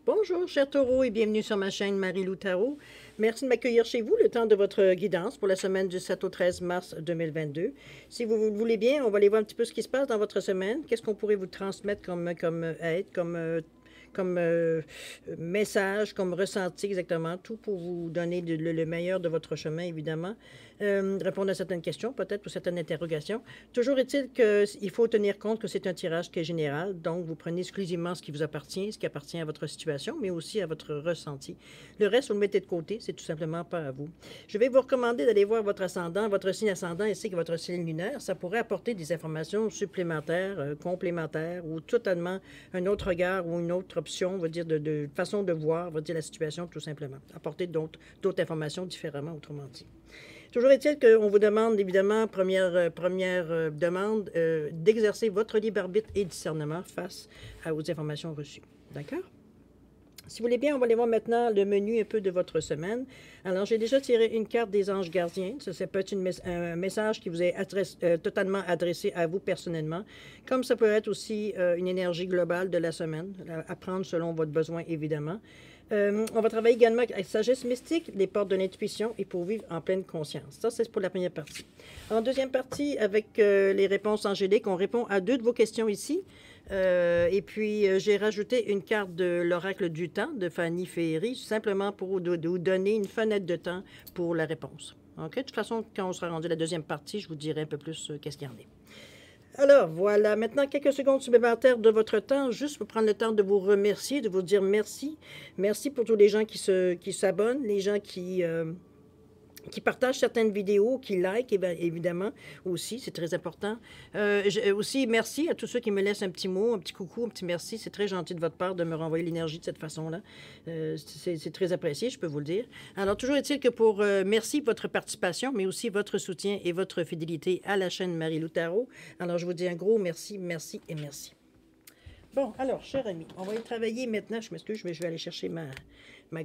Bonjour, cher Taureau, et bienvenue sur ma chaîne Marie-Lou Tarot. Merci de m'accueillir chez vous le temps de votre guidance pour la semaine du 7 au 13 mars 2022. Si vous le voulez bien, on va aller voir un petit peu ce qui se passe dans votre semaine. Qu'est-ce qu'on pourrait vous transmettre comme aide, comme message, comme ressenti exactement, tout pour vous donner le meilleur de votre chemin, évidemment. Répondre à certaines questions, peut-être, ou certaines interrogations. Toujours est-il qu'il faut tenir compte que c'est un tirage qui est général, donc vous prenez exclusivement ce qui vous appartient, ce qui appartient à votre situation, mais aussi à votre ressenti. Le reste, vous le mettez de côté, c'est tout simplement pas à vous. Je vais vous recommander d'aller voir votre ascendant, votre signe ascendant ainsi que votre signe lunaire. Ça pourrait apporter des informations supplémentaires, complémentaires, ou totalement un autre regard ou une autre option, on va dire, de façon de voir, on va dire, la situation, tout simplement. Apporter d'autres informations différemment, autrement dit. Toujours est-il qu'on vous demande, évidemment, première demande, d'exercer votre libre arbitre et discernement face aux informations reçues. D'accord? Si vous voulez bien, on va aller voir maintenant le menu un peu de votre semaine. Alors, j'ai déjà tiré une carte des anges gardiens. Ça peut être un message qui vous est totalement adressé à vous personnellement, comme ça peut être aussi une énergie globale de la semaine, à prendre selon votre besoin, évidemment. On va travailler également avec sagesse mystique, les portes de l'intuition et pour vivre en pleine conscience. Ça, c'est pour la première partie. En deuxième partie, avec les réponses angéliques, on répond à 2 de vos questions ici. Et puis, j'ai rajouté une carte de l'oracle du temps de Fanny Féery, simplement pour vous donner une fenêtre de temps pour la réponse. OK? De toute façon, quand on sera rendu à la deuxième partie, je vous dirai un peu plus qu'est-ce qu'il y en est. Alors, voilà. Maintenant, quelques secondes supplémentaires de votre temps, juste pour prendre le temps de vous remercier, de vous dire merci. Merci pour tous les gens qui s'abonnent, les gens qui partagent certaines vidéos, qui like, évidemment, aussi, c'est très important. Aussi, merci à tous ceux qui me laissent un petit mot, un petit coucou, un petit merci. C'est très gentil de votre part de me renvoyer l'énergie de cette façon-là. C'est très apprécié, je peux vous le dire. Alors, toujours est-il que merci de votre participation, mais aussi votre soutien et votre fidélité à la chaîne Marie-Lou Tarot. Alors, je vous dis un gros merci, merci et merci. Bon, alors, cher ami, on va y travailler maintenant. Je m'excuse, mais je vais aller chercher ma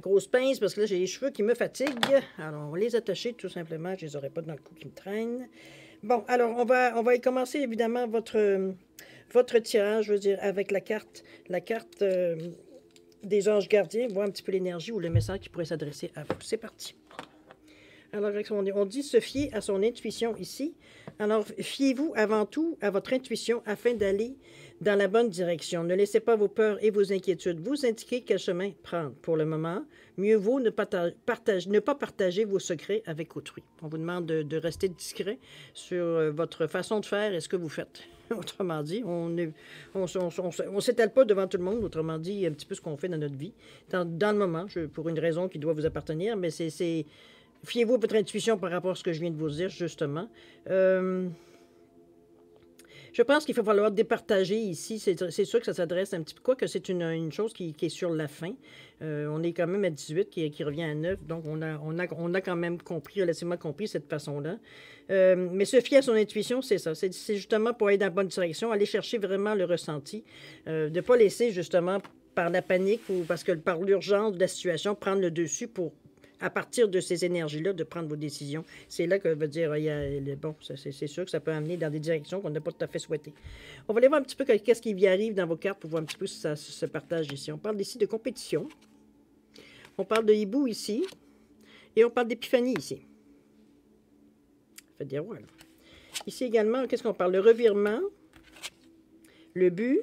grosse pince parce que là, j'ai les cheveux qui me fatiguent. Alors, on va les attacher tout simplement. Je ne les aurai pas dans le cou qui me traîne. Bon, alors, on va y commencer évidemment votre tirage, je veux dire, avec la carte des anges gardiens. Voir un petit peu l'énergie ou le message qui pourrait s'adresser à vous. C'est parti. Alors, on dit se fier à son intuition ici. Alors, fiez-vous avant tout à votre intuition afin d'aller dans la bonne direction. Ne laissez pas vos peurs et vos inquiétudes vous indiquer quel chemin prendre. Pour le moment, mieux vaut ne pas partager vos secrets avec autrui. On vous demande de rester discret sur votre façon de faire et ce que vous faites. Autrement dit, on ne s'étale pas devant tout le monde. Autrement dit, un petit peu ce qu'on fait dans notre vie. Dans le moment, pour une raison qui doit vous appartenir, mais c'est fiez-vous à votre intuition par rapport à ce que je viens de vous dire, justement. Je pense qu'il va falloir départager ici. C'est sûr que ça s'adresse un petit peu... Quoique c'est une chose qui est sur la fin. On est quand même à 18 qui revient à 9. Donc, on a quand même compris, relativement compris cette façon-là. Mais se fier à son intuition, c'est ça. C'est justement pour aller dans la bonne direction, aller chercher vraiment le ressenti. De ne pas laisser justement par la panique ou par l'urgence de la situation prendre le dessus pour à partir de ces énergies-là, de prendre vos décisions. C'est là que veut dire, bon, c'est sûr que ça peut amener dans des directions qu'on n'a pas tout à fait souhaitées. On va aller voir un petit peu qu'est-ce qui y arrive dans vos cartes pour voir un petit peu si ça se partage ici. On parle ici de compétition. On parle de hibou ici. Et on parle d'épiphanie ici. Faites des rois, là. Ici également, qu'est-ce qu'on parle? Le revirement, le but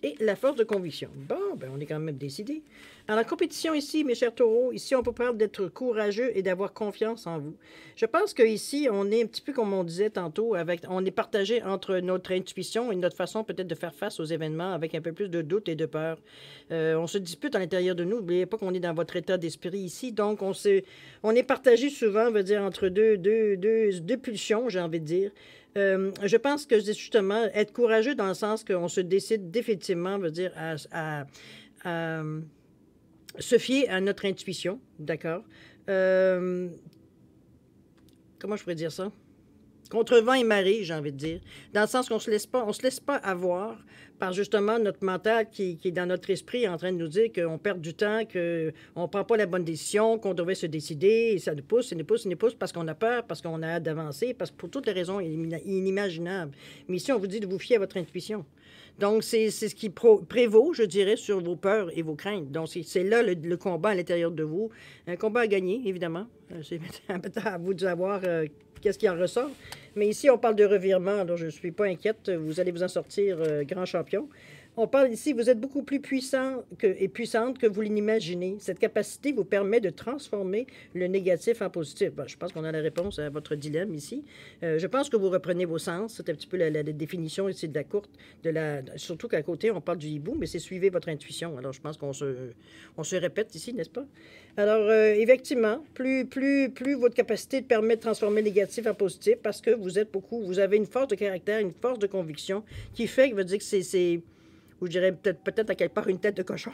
et la force de conviction. Bon, ben on est quand même décidé. Dans la compétition ici, mes chers taureaux, ici, on peut parler d'être courageux et d'avoir confiance en vous. Je pense qu'ici, on est un petit peu comme on disait tantôt, on est partagé entre notre intuition et notre façon peut-être de faire face aux événements avec un peu plus de doute et de peur. On se dispute à l'intérieur de nous. N'oubliez pas qu'on est dans votre état d'esprit ici. Donc, on est partagé souvent, veut dire, entre deux pulsions, j'ai envie de dire. Je pense que justement, être courageux dans le sens qu'on se décide définitivement, veut dire, à se fier à notre intuition, d'accord? Comment je pourrais dire ça? contre vent et marée, j'ai envie de dire. Dans le sens qu'on on se laisse pas avoir par justement notre mental qui est dans notre esprit en train de nous dire qu'on perd du temps, qu'on ne prend pas la bonne décision, qu'on devrait se décider, et ça nous pousse, ça nous pousse, ça nous pousse parce qu'on a peur, parce qu'on a hâte d'avancer, parce que pour toutes les raisons inimaginables. Mais ici, on vous dit de vous fier à votre intuition. Donc, c'est ce qui prévaut, je dirais, sur vos peurs et vos craintes. Donc, c'est là le combat à l'intérieur de vous. Un combat à gagner, évidemment. C'est à vous de savoir qu'est-ce qui en ressort. Mais ici, on parle de revirement, alors je ne suis pas inquiète. Vous allez vous en sortir grand champion. On parle ici, vous êtes beaucoup plus puissant et puissante que vous l'imaginez. Cette capacité vous permet de transformer le négatif en positif. Bon, je pense qu'on a la réponse à votre dilemme ici. Je pense que vous reprenez vos sens. C'est un petit peu la définition ici de la courte. Surtout qu'à côté, on parle du hibou, mais c'est suivez votre intuition. Alors, je pense qu'on se répète ici, n'est-ce pas? Alors, effectivement, plus votre capacité permet de transformer le négatif en positif parce que vous avez une force de caractère, une force de conviction qui fait que veut dire que c'est ou je dirais peut-être à quelque part une tête de cochon.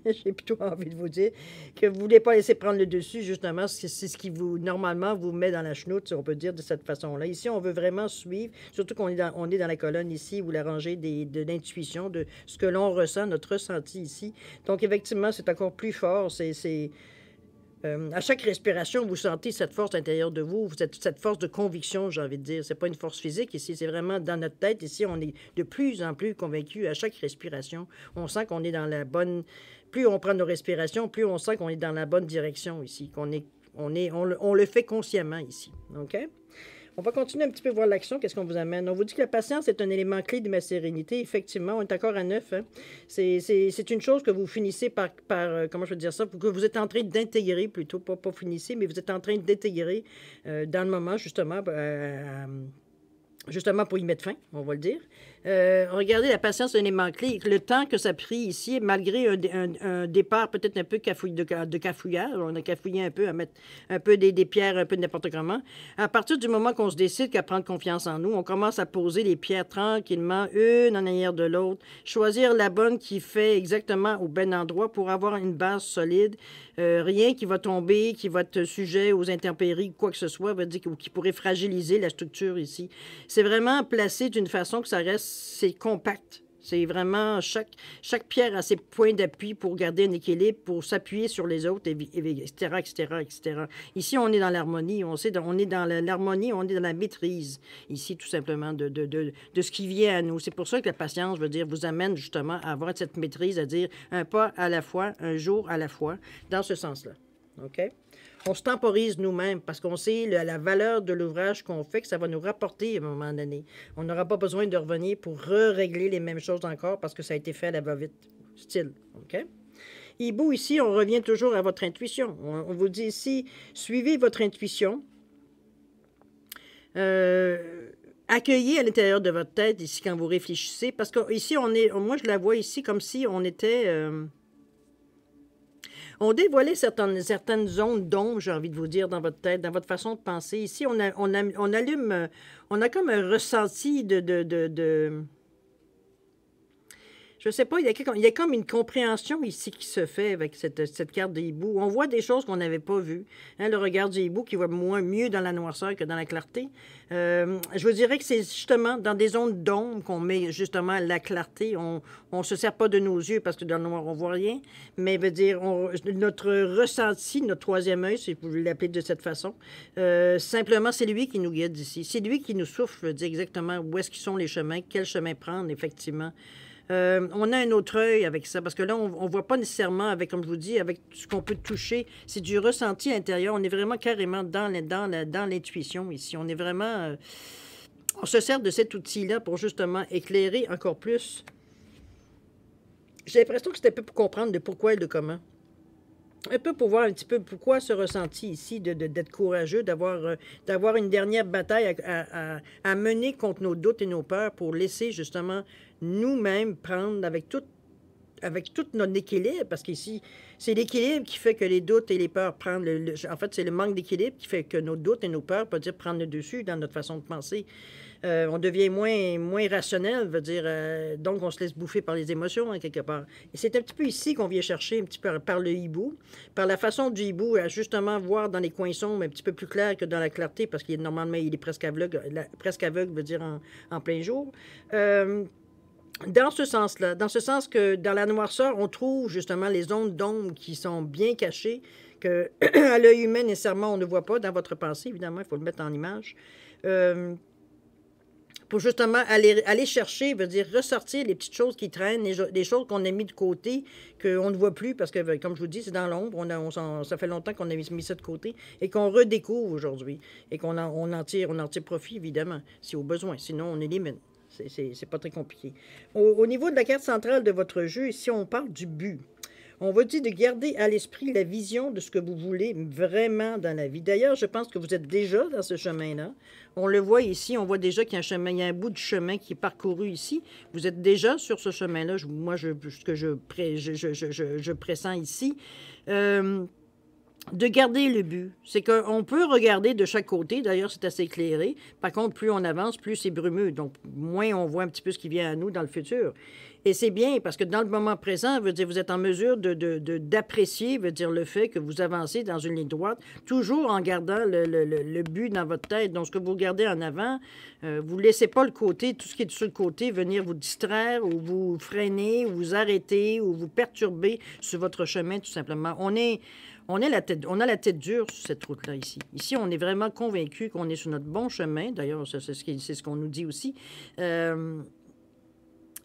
J'ai plutôt envie de vous dire que vous ne voulez pas laisser prendre le dessus, justement. C'est ce qui normalement, vous met dans la chenoute, si on peut dire de cette façon-là. Ici, on veut vraiment suivre, surtout qu'on est dans la colonne ici, ou la rangée de l'intuition, de ce que l'on ressent, notre ressenti ici. Donc, effectivement, c'est encore plus fort. À chaque respiration, vous sentez cette force intérieure de vous, cette force de conviction, j'ai envie de dire. C'est pas une force physique ici, c'est vraiment dans notre tête. Ici, on est de plus en plus convaincu à chaque respiration. On sent qu'on est dans la bonne... Plus on prend nos respirations, plus on sent qu'on est dans la bonne direction ici, on le fait consciemment ici. OK? On va continuer un petit peu voir l'action. Qu'est-ce qu'on vous amène? On vous dit que la patience est un élément clé de ma sérénité. Effectivement, on est encore à 9. Hein? C'est une chose que vous finissez par comment je veux dire ça, que vous êtes en train d'intégrer plutôt, pas finissez, mais vous êtes en train d'intégrer dans le moment, justement pour y mettre fin, on va le dire. Regardez, la patience est un élément clé. Le temps que ça a pris ici, malgré un départ peut-être un peu de cafouillage, on a cafouillé un peu à mettre un peu des pierres, un peu de n'importe comment. À partir du moment qu'on se décide qu'à prendre confiance en nous, on commence à poser les pierres tranquillement, une en arrière de l'autre, choisir la bonne qui fait exactement au bon endroit pour avoir une base solide. Rien qui va tomber, qui va être sujet aux intempéries, quoi que ce soit, va dire, ou qui pourrait fragiliser la structure ici. C'est vraiment placé d'une façon que ça reste, c'est compact. C'est vraiment chaque pierre a ses points d'appui pour garder un équilibre, pour s'appuyer sur les autres, etc., etc., etc. Ici, on est dans l'harmonie, on est dans l'harmonie, on est dans la maîtrise, ici, tout simplement, de ce qui vient à nous. C'est pour ça que la patience, veut dire, vous amène justement à avoir cette maîtrise, à dire un pas à la fois, un jour à la fois, dans ce sens-là. OK? On se temporise nous-mêmes parce qu'on sait la valeur de l'ouvrage qu'on fait, que ça va nous rapporter à un moment donné. On n'aura pas besoin de revenir pour régler les mêmes choses encore parce que ça a été fait à la va-vite. Style. OK? Hibou, ici, on revient toujours à votre intuition. On vous dit ici, suivez votre intuition. Accueillez à l'intérieur de votre tête, ici, quand vous réfléchissez, parce que ici, moi, je la vois ici comme si on était... On dévoilait certaines zones d'ombre, j'ai envie de vous dire, dans votre tête, dans votre façon de penser. Ici, on allume, on a comme un ressenti je ne sais pas, il y a comme une compréhension ici qui se fait avec cette carte de hibou. On voit des choses qu'on n'avait pas vues. Hein, le regard du hibou qui voit mieux dans la noirceur que dans la clarté. Je vous dirais que c'est justement dans des zones d'ombre qu'on met justement la clarté. On ne se sert pas de nos yeux parce que dans le noir, on ne voit rien. Mais veut dire, notre ressenti, notre troisième œil, si vous voulez l'appeler de cette façon, simplement, c'est lui qui nous guide ici. C'est lui qui nous souffle, dit exactement où est-ce qu'ils sont les chemins, quel chemin prendre, effectivement. On a un autre œil avec ça, parce que là, on ne voit pas nécessairement, avec, comme je vous dis, avec ce qu'on peut toucher. C'est du ressenti intérieur. On est vraiment carrément dans l'intuition ici. On est vraiment... on se sert de cet outil-là pour justement éclairer encore plus. J'ai l'impression que c'était un peu pour comprendre de pourquoi et de comment. Un peu pour voir un petit peu pourquoi ce ressenti ici d'être courageux, d'avoir une dernière bataille à mener contre nos doutes et nos peurs pour laisser justement nous-mêmes prendre avec tout notre équilibre, parce qu'ici, c'est l'équilibre qui fait que les doutes et les peurs prennent en fait, c'est le manque d'équilibre qui fait que nos doutes et nos peurs peuvent dire prendre le dessus dans notre façon de penser. On devient moins rationnel, veut dire, donc on se laisse bouffer par les émotions, hein, quelque part. Et c'est un petit peu ici qu'on vient chercher, un petit peu par le hibou, par la façon du hibou à justement voir dans les coins sombres un petit peu plus clair que dans la clarté, parce qu'il normalement, il est presque aveugle, veut dire en plein jour. Dans ce sens-là, dans ce sens que dans la noirceur, on trouve justement les zones d'ombre qui sont bien cachées, que à l'œil humain, nécessairement, on ne voit pas dans votre pensée, évidemment, il faut le mettre en image. Pour justement aller chercher, veut dire ressortir les petites choses qui traînent, les choses qu'on a mis de côté, qu'on ne voit plus, parce que, comme je vous dis, c'est dans l'ombre, ça fait longtemps qu'on a mis ça de côté, et qu'on redécouvre aujourd'hui, et qu'on en tire profit, évidemment, si au besoin, sinon on élimine. C'est pas très compliqué. Au niveau de la carte centrale de votre jeu, ici, on parle du but. On va dire de garder à l'esprit la vision de ce que vous voulez vraiment dans la vie. D'ailleurs, je pense que vous êtes déjà dans ce chemin-là. On le voit ici, on voit déjà qu'il y a un chemin, il y a un bout de chemin qui est parcouru ici. Vous êtes déjà sur ce chemin-là. Moi, ce que je pressens ici. De garder le but. C'est qu'on peut regarder de chaque côté. D'ailleurs, c'est assez éclairé. Par contre, plus on avance, plus c'est brumeux. Donc, moins on voit un petit peu ce qui vient à nous dans le futur. Et c'est bien parce que dans le moment présent, veut dire, vous êtes en mesure d'apprécier, veut dire, le fait que vous avancez dans une ligne droite, toujours en gardant le but dans votre tête. Donc, ce que vous regardez en avant, vous ne laissez pas le côté, tout ce qui est sur le côté, venir vous distraire ou vous freiner ou vous arrêter ou vous perturber sur votre chemin, tout simplement. On a la tête dure sur cette route-là ici. Ici, on est vraiment convaincu qu'on est sur notre bon chemin. D'ailleurs, c'est ce qu'on nous dit aussi.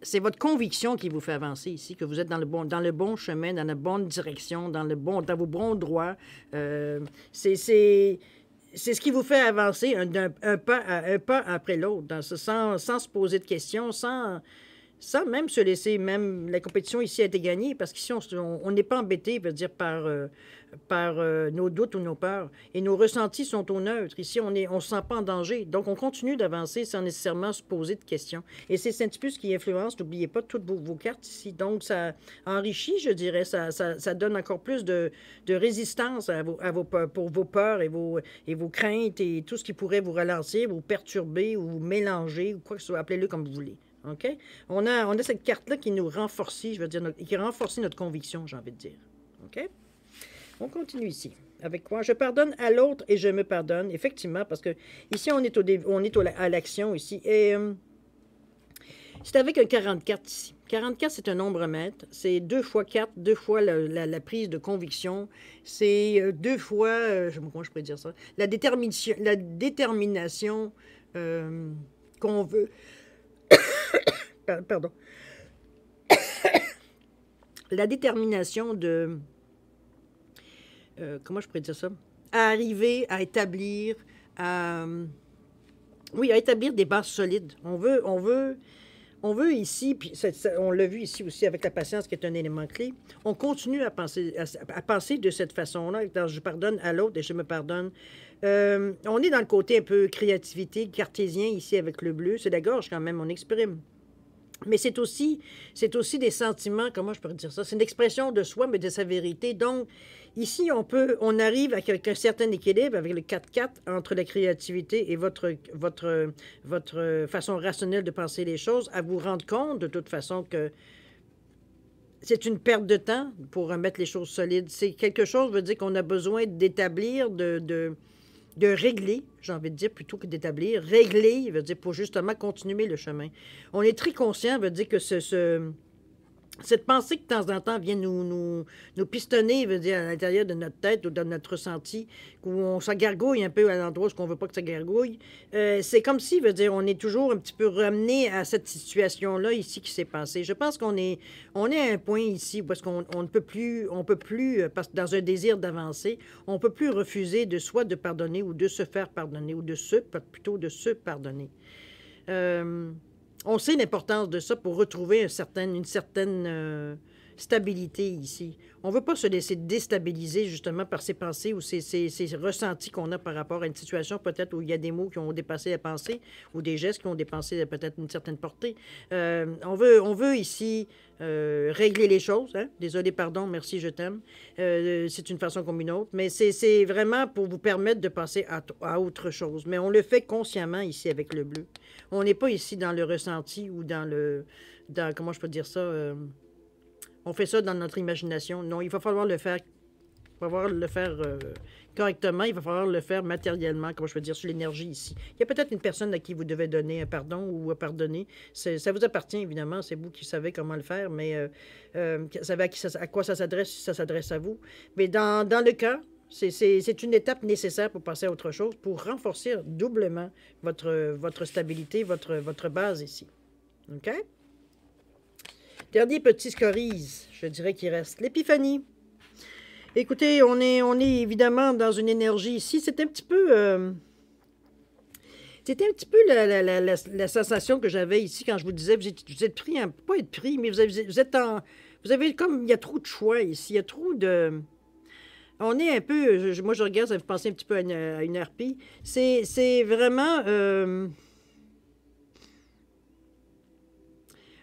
C'est votre conviction qui vous fait avancer ici, que vous êtes dans le bon chemin, dans la bonne direction, dans vos bons droits. C'est ce qui vous fait avancer un pas après l'autre, sans se poser de questions, sans même se laisser, même la compétition ici a été gagnée, parce qu'ici, on n'est pas embêté, veut dire, par nos doutes ou nos peurs. Et nos ressentis sont au neutre. Ici, on ne se sent pas en danger. Donc, on continue d'avancer sans nécessairement se poser de questions. Et c'est un petit peu ce qui influence, n'oubliez pas, toutes vos cartes ici. Donc, ça enrichit, je dirais, ça donne encore plus de résistance pour vos peurs et vos craintes et tout ce qui pourrait vous ralentir, vous perturber ou vous mélanger ou quoi que ce soit, appelez-le comme vous voulez. OK? On a cette carte-là qui nous renforce, je veux dire, qui renforce notre conviction, j'ai envie de dire. OK? On continue ici. Avec quoi? Je pardonne à l'autre et je me pardonne. Effectivement, parce que ici, on est à l'action ici. Et c'est avec un 44 ici. 44, c'est un nombre maître. C'est 2 fois 4, 2 fois la prise de conviction. C'est 2 fois, comment je pourrais dire ça? La détermination qu'on veut. Pardon. La détermination de... comment je pourrais dire ça? À arriver à établir... oui, à établir des bases solides. On veut ici, puis on l'a vu ici aussi avec la patience qui est un élément clé, on continue à penser de cette façon-là, je pardonne à l'autre et je me pardonne. On est dans le côté un peu créativité, cartésien ici avec le bleu, c'est la gorge quand même, on exprime. Mais c'est aussi des sentiments, comment je pourrais dire ça? C'est une expression de soi, mais de sa vérité. Donc, ici, on arrive avec un certain équilibre avec le 4-4 entre la créativité et votre façon rationnelle de penser les choses, à vous rendre compte de toute façon que c'est une perte de temps pour remettre les choses solides. C'est quelque chose, veut dire qu'on a besoin d'établir, de régler, j'ai envie de dire, plutôt que d'établir. Régler, veut dire pour justement continuer le chemin. On est très conscient, veut dire que cette pensée qui, de temps en temps, vient nous pistonner, veut dire, à l'intérieur de notre tête ou de notre ressenti, où on s'agargouille un peu à l'endroit où on ne veut pas que ça gargouille. C'est comme si, veut dire, on est toujours un petit peu ramené à cette situation-là ici qui s'est passée. Je pense qu'on est à un point ici parce qu'on ne peut plus, parce que dans un désir d'avancer, on ne peut plus refuser de soit de pardonner ou de se faire pardonner, ou plutôt de se pardonner. On sait l'importance de ça pour retrouver une certaine stabilité ici. On ne veut pas se laisser déstabiliser justement par ces pensées ou ces ressentis qu'on a par rapport à une situation peut-être où il y a des mots qui ont dépassé la pensée ou des gestes qui ont dépassé peut-être une certaine portée. On veut ici régler les choses. Hein? Désolé, pardon, merci, je t'aime. C'est une façon comme une autre, mais c'est vraiment pour vous permettre de passer à autre chose. Mais on le fait consciemment ici avec le bleu. On n'est pas ici dans le ressenti ou dans le... comment je peux dire ça? On fait ça dans notre imagination. Non, il va falloir le faire. Il va falloir le faire correctement. Il va falloir le faire matériellement, comment je peux dire, sur l'énergie ici. Il y a peut-être une personne à qui vous devez donner un pardon ou pardonner. Ça vous appartient, évidemment. C'est vous qui savez comment le faire, mais savez à quoi ça s'adresse, si ça s'adresse à vous. Mais dans le cas, c'est une étape nécessaire pour passer à autre chose, pour renforcer doublement votre stabilité, votre base ici. OK? Dernier petit scorise, je dirais qu'il reste l'épiphanie. Écoutez, on est évidemment dans une énergie ici. C'est un petit peu... c'était un petit peu la sensation que j'avais ici quand je vous disais, vous êtes pris, pas être pris, mais vous êtes en... Vous avez comme... Il y a trop de choix ici. Il y a trop de... On est un peu... moi, je regarde, ça me fait penser un petit peu à une harpie. C'est vraiment...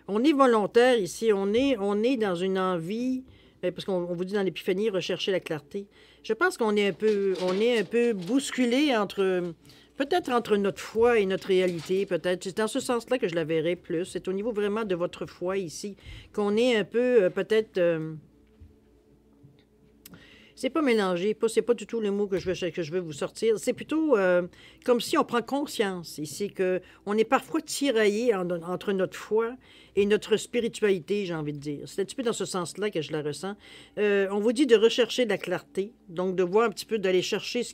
on est volontaire ici. On est dans une envie... parce qu'on vous dit dans l'épiphanie, rechercher la clarté. Je pense qu'on est un peu bousculé peut-être entre notre foi et notre réalité, peut-être. C'est dans ce sens-là que je la verrais plus. C'est au niveau vraiment de votre foi ici, qu'on est un peu, peut-être... c'est pas mélangé, c'est pas du tout le mot que je veux vous sortir. C'est plutôt comme si on prend conscience ici qu'on est parfois tiraillé entre notre foi et notre spiritualité, j'ai envie de dire. C'est un petit peu dans ce sens-là que je la ressens. On vous dit de rechercher de la clarté, donc de voir un petit peu, d'aller chercher ce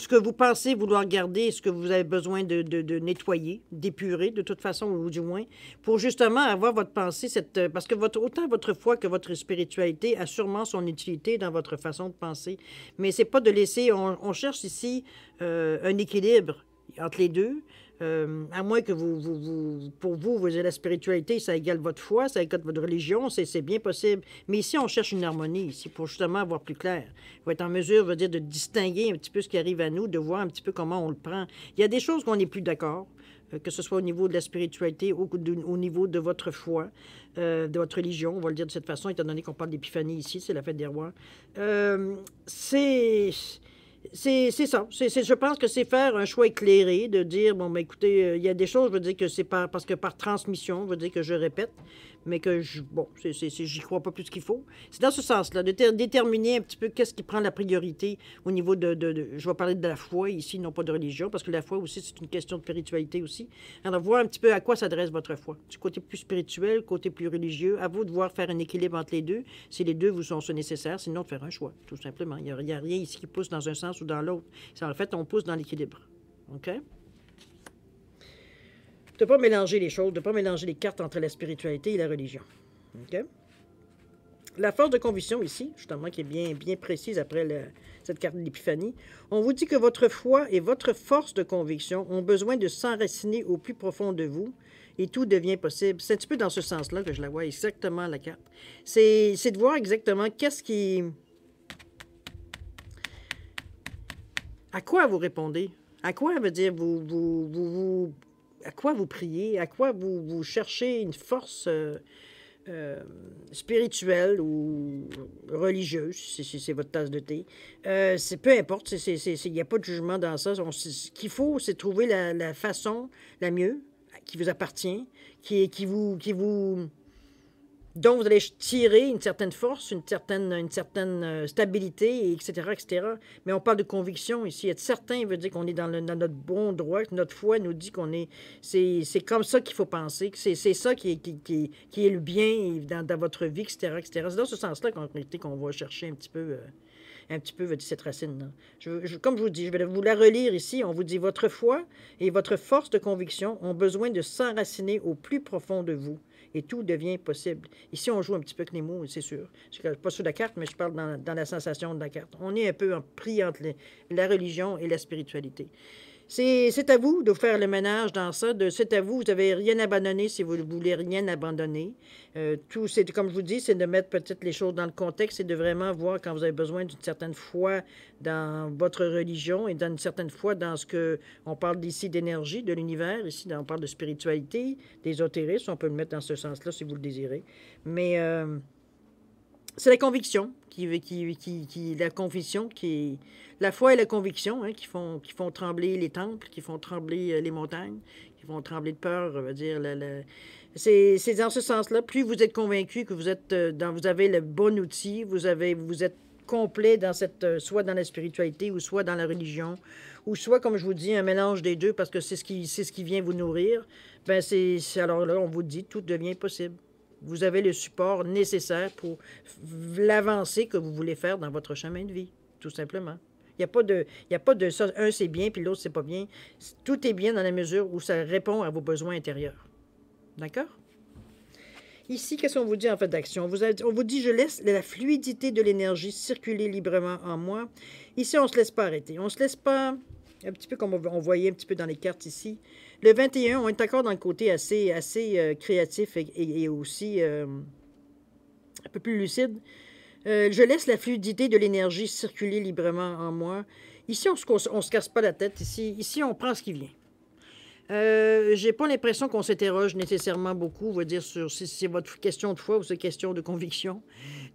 que vous pensez vouloir garder, ce que vous avez besoin de nettoyer, d'épurer, de toute façon, ou du moins, pour justement avoir votre pensée, parce que autant votre foi que votre spiritualité a sûrement son utilité dans votre façon de penser. Mais c'est pas de laisser... On cherche ici un équilibre entre les deux. À moins que pour vous ayez la spiritualité, ça égale votre foi, ça égale votre religion, c'est bien possible. Mais ici, on cherche une harmonie, ici, pour justement avoir plus clair. Il faut être en mesure, veut dire, de distinguer un petit peu ce qui arrive à nous, de voir un petit peu comment on le prend. Il y a des choses qu'on n'est plus d'accord, que ce soit au niveau de la spiritualité ou au niveau de votre foi, de votre religion, on va le dire de cette façon, étant donné qu'on parle d'épiphanie ici, c'est la fête des rois. C'est ça. Je pense que c'est faire un choix éclairé, de dire, bon, ben écoutez, il y a des choses, je veux dire que c'est parce que par transmission, je veux dire que je répète, mais que, j'y crois pas plus qu'il faut. C'est dans ce sens-là, de déterminer un petit peu qu'est-ce qui prend la priorité au niveau je vais parler de la foi ici, non pas de religion, parce que la foi aussi, c'est une question de spiritualité aussi. Alors, voir un petit peu à quoi s'adresse votre foi. Du côté plus spirituel, côté plus religieux, à vous de voir faire un équilibre entre les deux, si les deux vous sont nécessaires, sinon de faire un choix, tout simplement. Il n'y a rien ici qui pousse dans un sens ou dans l'autre. En fait, on pousse dans l'équilibre. OK? De ne pas mélanger les choses, de ne pas mélanger les cartes entre la spiritualité et la religion. OK? La force de conviction ici, justement, qui est bien précise après cette carte de l'épiphanie, on vous dit que votre foi et votre force de conviction ont besoin de s'enraciner au plus profond de vous et tout devient possible. C'est un petit peu dans ce sens-là que je la vois exactement, la carte. C'est de voir exactement qu'est-ce qui... À quoi vous répondez? À quoi veut dire à quoi vous priez? À quoi vous cherchez une force spirituelle ou religieuse, si c'est votre tasse de thé? Peu importe, il n'y a pas de jugement dans ça. Ce qu'il faut, c'est trouver la façon la mieux qui vous appartient, dont vous allez tirer une certaine force, une certaine stabilité, etc., etc. Mais on parle de conviction ici. Être certain veut dire qu'on est dans notre bon droit, que notre foi nous dit qu'on est... C'est comme ça qu'il faut penser, que c'est ça qui est le bien dans votre vie, etc., etc. C'est dans ce sens-là qu'on va chercher un petit peu cette racine-là. Comme je vous dis, je vais vous la relire ici. On vous dit, votre foi et votre force de conviction ont besoin de s'enraciner au plus profond de vous. Et tout devient possible. Ici, on joue un petit peu avec les mots, c'est sûr. Je ne suis pas sur la carte, mais je parle dans la sensation de la carte. On est un peu pris entre la religion et la spiritualité. C'est à vous de faire le ménage dans ça. C'est à vous. Vous n'avez rien abandonné si vous ne voulez rien abandonner. Tout, c'est comme je vous dis, c'est de mettre peut-être les choses dans le contexte et de vraiment voir quand vous avez besoin d'une certaine foi dans votre religion et d'une certaine foi dans ce que on parle d'ici d'énergie, de l'univers. Ici, on parle de spiritualité, d'ésotérisme. On peut le mettre dans ce sens-là si vous le désirez. Mais c'est la conviction la conviction la foi et la conviction hein, qui font trembler les temples, qui font trembler les montagnes, qui font trembler de peur, on va dire. C'est dans ce sens-là. Plus vous êtes convaincu que vous êtes vous avez le bon outil, vous êtes complet dans soit dans la spiritualité ou soit dans la religion, ou soit, comme je vous dis, un mélange des deux parce que c'est ce qui vient vous nourrir. Ben alors là, on vous dit, tout devient possible. Vous avez le support nécessaire pour l'avancée que vous voulez faire dans votre chemin de vie, tout simplement. Il n'y a pas de ça, un c'est bien puis l'autre c'est pas bien. Tout est bien dans la mesure où ça répond à vos besoins intérieurs. D'accord? Ici, qu'est-ce qu'on vous dit en fait d'action? On vous dit, je laisse la fluidité de l'énergie circuler librement en moi. Ici, on ne se laisse pas arrêter. On ne se laisse pas, un petit peu comme on voyait un petit peu dans les cartes ici. Le 21, on est encore dans le côté assez créatif et aussi un peu plus lucide. Je laisse la fluidité de l'énergie circuler librement en moi. Ici, on ne se casse pas la tête. Ici, on prend ce qui vient. J'ai pas l'impression qu'on s'interroge nécessairement beaucoup, on va dire, sur si c'est votre question de foi ou c'est question de conviction.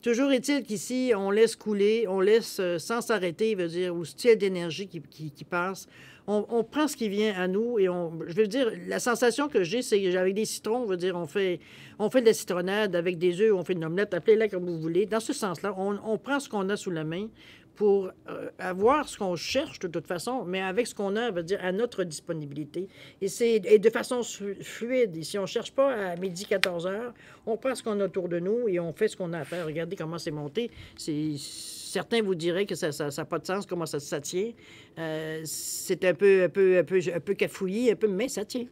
Toujours est-il qu'ici, on laisse couler, on laisse sans s'arrêter, veut dire, ou style d'énergie qui passe. On prend ce qui vient à nous et je veux dire, la sensation que j'ai, c'est qu'avec des citrons, veut dire, on fait de la citronnade avec des œufs, on fait une omelette, appelez-la comme vous voulez. Dans ce sens-là, on prend ce qu'on a sous la main pour avoir ce qu'on cherche de toute façon, mais avec ce qu'on a, veut dire, à notre disponibilité. Et de façon fluide. Et si on ne cherche pas à midi 14 heures, on prend ce qu'on a autour de nous et on fait ce qu'on a à faire. Regardez comment c'est monté. Certains vous diraient que ça n'a pas de sens, comment ça tient. C'est un peu cafouillis, mais ça tient.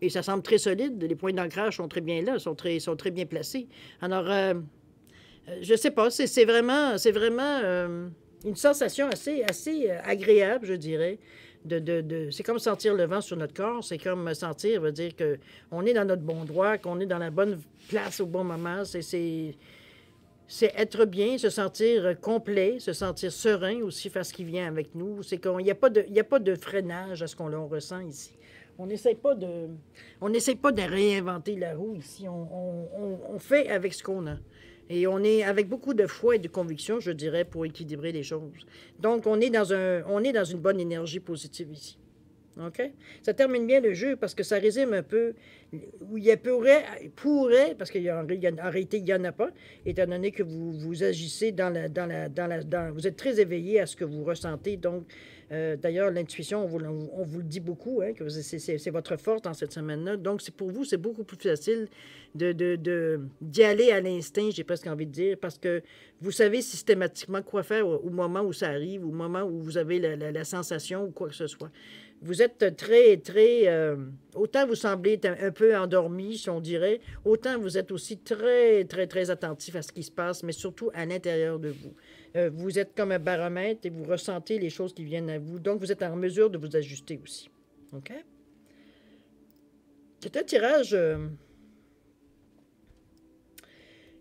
Et ça semble très solide. Les points d'ancrage sont très bien là, sont très bien placés. Alors, je sais pas, c'est vraiment une sensation assez agréable, je dirais. C'est comme sentir le vent sur notre corps, c'est comme sentir, veut dire qu'on est dans notre bon droit, qu'on est dans la bonne place au bon moment. C'est être bien, se sentir complet, se sentir serein aussi face à ce qui vient avec nous. C'est qu'il n'y a pas de freinage à ce qu'on ressent ici. On n'essaie pas de réinventer la roue ici. On fait avec ce qu'on a. Et on est avec beaucoup de foi et de conviction, je dirais, pour équilibrer les choses. Donc, on est dans une bonne énergie positive ici. OK? Ça termine bien le jeu parce que ça résume un peu où il pourrait parce qu'en réalité, il n'y en a pas, étant donné que vous agissez vous êtes très éveillé à ce que vous ressentez. Donc, d'ailleurs, l'intuition, on vous le dit beaucoup, hein, que c'est votre force dans cette semaine-là. Donc, pour vous, c'est beaucoup plus facile d'y aller à l'instinct, j'ai presque envie de dire, parce que vous savez systématiquement quoi faire au moment où ça arrive, au moment où vous avez la sensation ou quoi que ce soit. Vous êtes autant vous semblez être un peu endormi, si on dirait, autant vous êtes aussi très, très, très attentif à ce qui se passe, mais surtout à l'intérieur de vous. Vous êtes comme un baromètre et vous ressentez les choses qui viennent à vous. Donc, vous êtes en mesure de vous ajuster aussi. OK? C'est un tirage...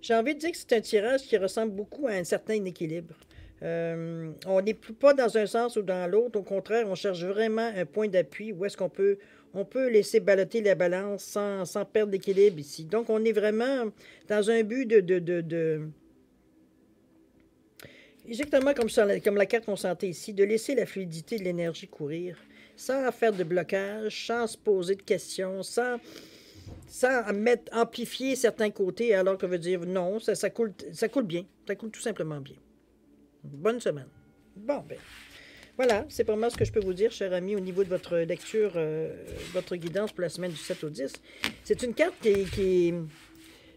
j'ai envie de dire que c'est un tirage qui ressemble beaucoup à un certain équilibre. On n'est pas dans un sens ou dans l'autre. Au contraire, on cherche vraiment un point d'appui où est-ce qu'on peut laisser ballotter la balance sans perdre l'équilibre ici. Donc, on est vraiment dans un but exactement comme la carte qu'on sentait ici, de laisser la fluidité de l'énergie courir, sans faire de blocage, sans se poser de questions, sans amplifier certains côtés, alors que veut dire non, ça coule bien. Ça coule tout simplement bien. Bonne semaine. Bon, ben, voilà, c'est vraiment ce que je peux vous dire, cher ami, au niveau de votre lecture, votre guidance pour la semaine du 7 au 10. C'est une carte qui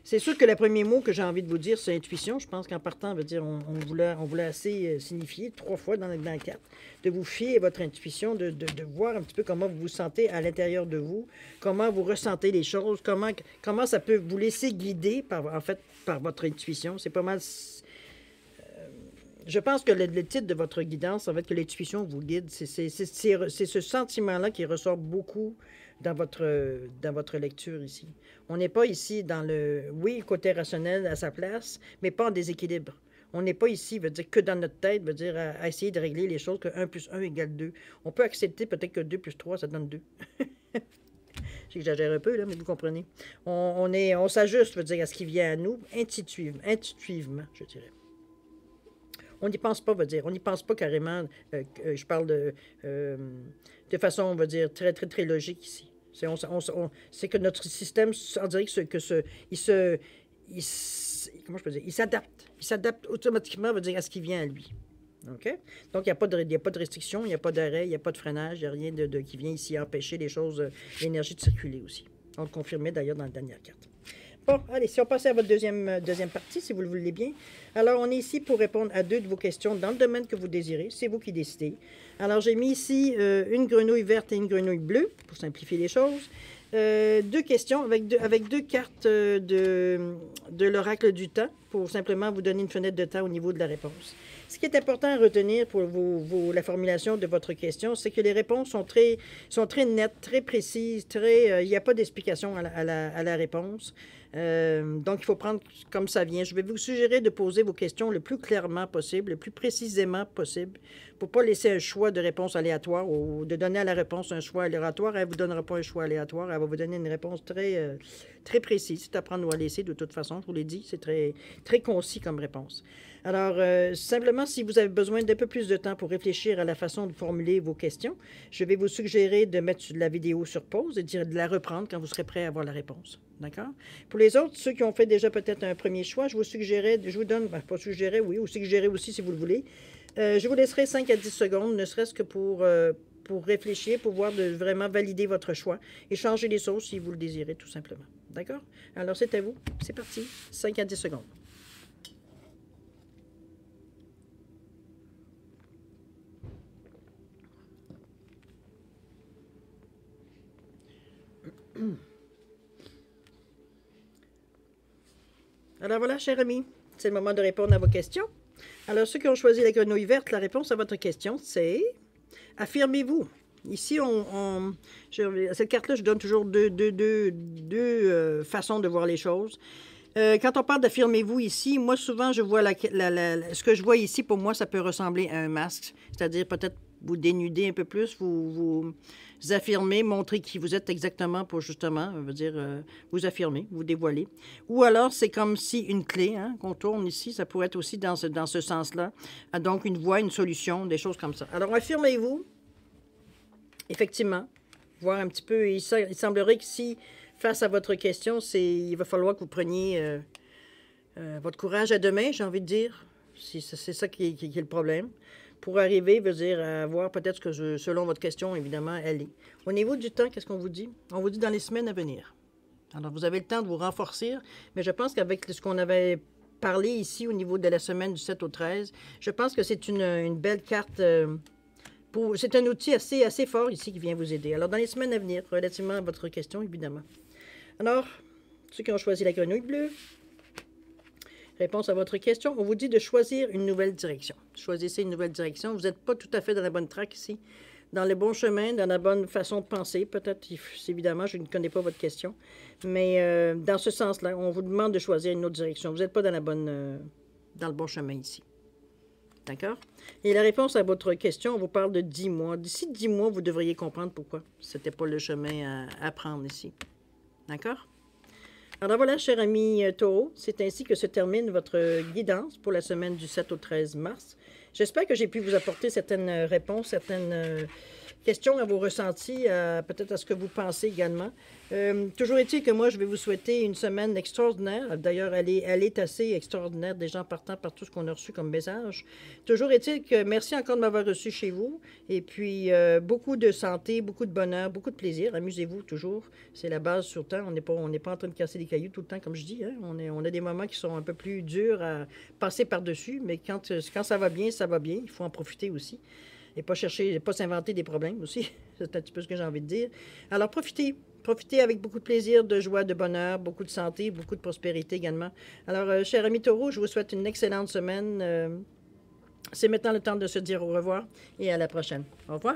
c'est sûr que le premier mot que j'ai envie de vous dire, c'est intuition. Je pense qu'en partant, on veut dire, on voulait assez signifier 3 fois dans la carte, de vous fier à votre intuition, de voir un petit peu comment vous vous sentez à l'intérieur de vous, comment vous ressentez les choses, comment ça peut vous laisser guider par votre intuition. C'est pas mal... Je pense que le titre de votre guidance, ça va être que l'intuition vous guide. C'est ce sentiment-là qui ressort beaucoup dans votre lecture ici. On n'est pas ici dans le, oui, le côté rationnel à sa place, mais pas en déséquilibre. On n'est pas ici, veut dire, que dans notre tête, veut dire, à essayer de régler les choses que 1 plus 1 égale 2. On peut accepter peut-être que 2 plus 3, ça donne 2. J'exagère un peu, là, mais vous comprenez. On s'ajuste, veut dire, à ce qui vient à nous, intuitivement, je dirais. On n'y pense pas, veut dire. On n'y pense pas carrément. Je parle de façon, on va dire, très, très, très logique ici. C'est que notre système, on dirait comment je peux dire? Il s'adapte. Il s'adapte automatiquement, veut dire, à ce qui vient à lui. OK? Donc, il n'y a pas de restriction, il n'y a pas d'arrêt, il n'y a pas de freinage, il n'y a rien qui vient ici empêcher les choses, l'énergie de circuler aussi. On le confirmait d'ailleurs dans la dernière carte. Bon, allez, si on passe à votre deuxième partie, si vous le voulez bien. Alors, on est ici pour répondre à 2 de vos questions dans le domaine que vous désirez. C'est vous qui décidez. Alors, j'ai mis ici une grenouille verte et une grenouille bleue, pour simplifier les choses. 2 questions avec 2 cartes de l'oracle du temps, pour simplement vous donner une fenêtre de temps au niveau de la réponse. Ce qui est important à retenir pour la formulation de votre question, c'est que les réponses sont très nettes, très précises, il n'y a pas d'explication à la réponse. Donc, il faut prendre comme ça vient. Je vais vous suggérer de poser vos questions le plus clairement possible, le plus précisément possible, pour ne pas laisser un choix de réponse aléatoire ou de donner à la réponse un choix aléatoire. Elle ne vous donnera pas un choix aléatoire. Elle va vous donner une réponse très, très précise. C'est à prendre ou à laisser, de toute façon. Je vous l'ai dit, c'est très, très concis comme réponse. Alors, simplement, si vous avez besoin d'un peu plus de temps pour réfléchir à la façon de formuler vos questions, je vais vous suggérer de mettre la vidéo sur pause et de la reprendre quand vous serez prêt à avoir la réponse. D'accord? Pour les autres, ceux qui ont fait déjà peut-être un premier choix, je vous donne, pas suggérer, oui, ou suggérer aussi si vous le voulez. Je vous laisserai 5 à 10 secondes, ne serait-ce que pour réfléchir, pour voir de vraiment valider votre choix et changer les choses si vous le désirez, tout simplement. D'accord? Alors, c'est à vous. C'est parti. 5 à 10 secondes. Alors voilà, cher ami, c'est le moment de répondre à vos questions. Alors, ceux qui ont choisi la grenouille verte, la réponse à votre question, c'est « Affirmez-vous ». Ici, cette carte-là, je donne toujours deux façons de voir les choses. Quand on parle d'affirmez-vous ici, moi, souvent, je vois ce que je vois ici, pour moi, ça peut ressembler à un masque. C'est-à-dire peut-être vous dénuder un peu plus, vous affirmer, montrer qui vous êtes exactement pour justement, vous affirmer, vous dévoiler. Ou alors, c'est comme si une clé qu'on tourne ici, ça pourrait être aussi dans ce sens-là. Donc, une voie, une solution, des choses comme ça. Alors, affirmez-vous, effectivement, voir un petit peu, il semblerait que si, face à votre question, il va falloir que vous preniez votre courage à deux mains, j'ai envie de dire. C'est ça qui est le problème. Pour arriver, à voir peut-être que selon votre question, évidemment, elle est. Au niveau du temps, qu'est-ce qu'on vous dit? On vous dit dans les semaines à venir. Alors, vous avez le temps de vous renforcer, mais je pense qu'avec ce qu'on avait parlé ici au niveau de la semaine du 7 au 13, je pense que c'est une belle carte. C'est un outil assez fort ici qui vient vous aider. Alors, dans les semaines à venir, relativement à votre question, évidemment. Alors, ceux qui ont choisi la grenouille bleue, réponse à votre question, on vous dit de choisir une nouvelle direction. Choisissez une nouvelle direction. Vous n'êtes pas tout à fait dans la bonne track ici, dans le bon chemin, dans la bonne façon de penser. Peut-être, évidemment, je ne connais pas votre question, mais dans ce sens-là, on vous demande de choisir une autre direction. Vous n'êtes pas dans le bon chemin ici. D'accord? Et la réponse à votre question, on vous parle de 10 mois. D'ici 10 mois, vous devriez comprendre pourquoi ce n'était pas le chemin à prendre ici. D'accord? Alors voilà, cher ami Taureau, c'est ainsi que se termine votre guidance pour la semaine du 7 au 13 mars. J'espère que j'ai pu vous apporter certaines réponses, certaines questions à vos ressentis, peut-être à ce que vous pensez également. Toujours est-il que moi, je vais vous souhaiter une semaine extraordinaire. D'ailleurs, elle est assez extraordinaire, des gens partant par tout ce qu'on a reçu comme message. Toujours est-il que merci encore de m'avoir reçu chez vous. Et puis, beaucoup de santé, beaucoup de bonheur, beaucoup de plaisir. Amusez-vous toujours. C'est la base sur le temps. On n'est pas en train de casser des cailloux tout le temps, comme je dis. Hein? On a des moments qui sont un peu plus durs à passer par-dessus. Mais quand ça va bien, ça va bien. Il faut en profiter aussi. Et pas s'inventer des problèmes aussi. C'est un petit peu ce que j'ai envie de dire. Alors, profitez. Profitez avec beaucoup de plaisir, de joie, de bonheur, beaucoup de santé, beaucoup de prospérité également. Alors, cher ami Taureau, je vous souhaite une excellente semaine. C'est maintenant le temps de se dire au revoir et à la prochaine. Au revoir.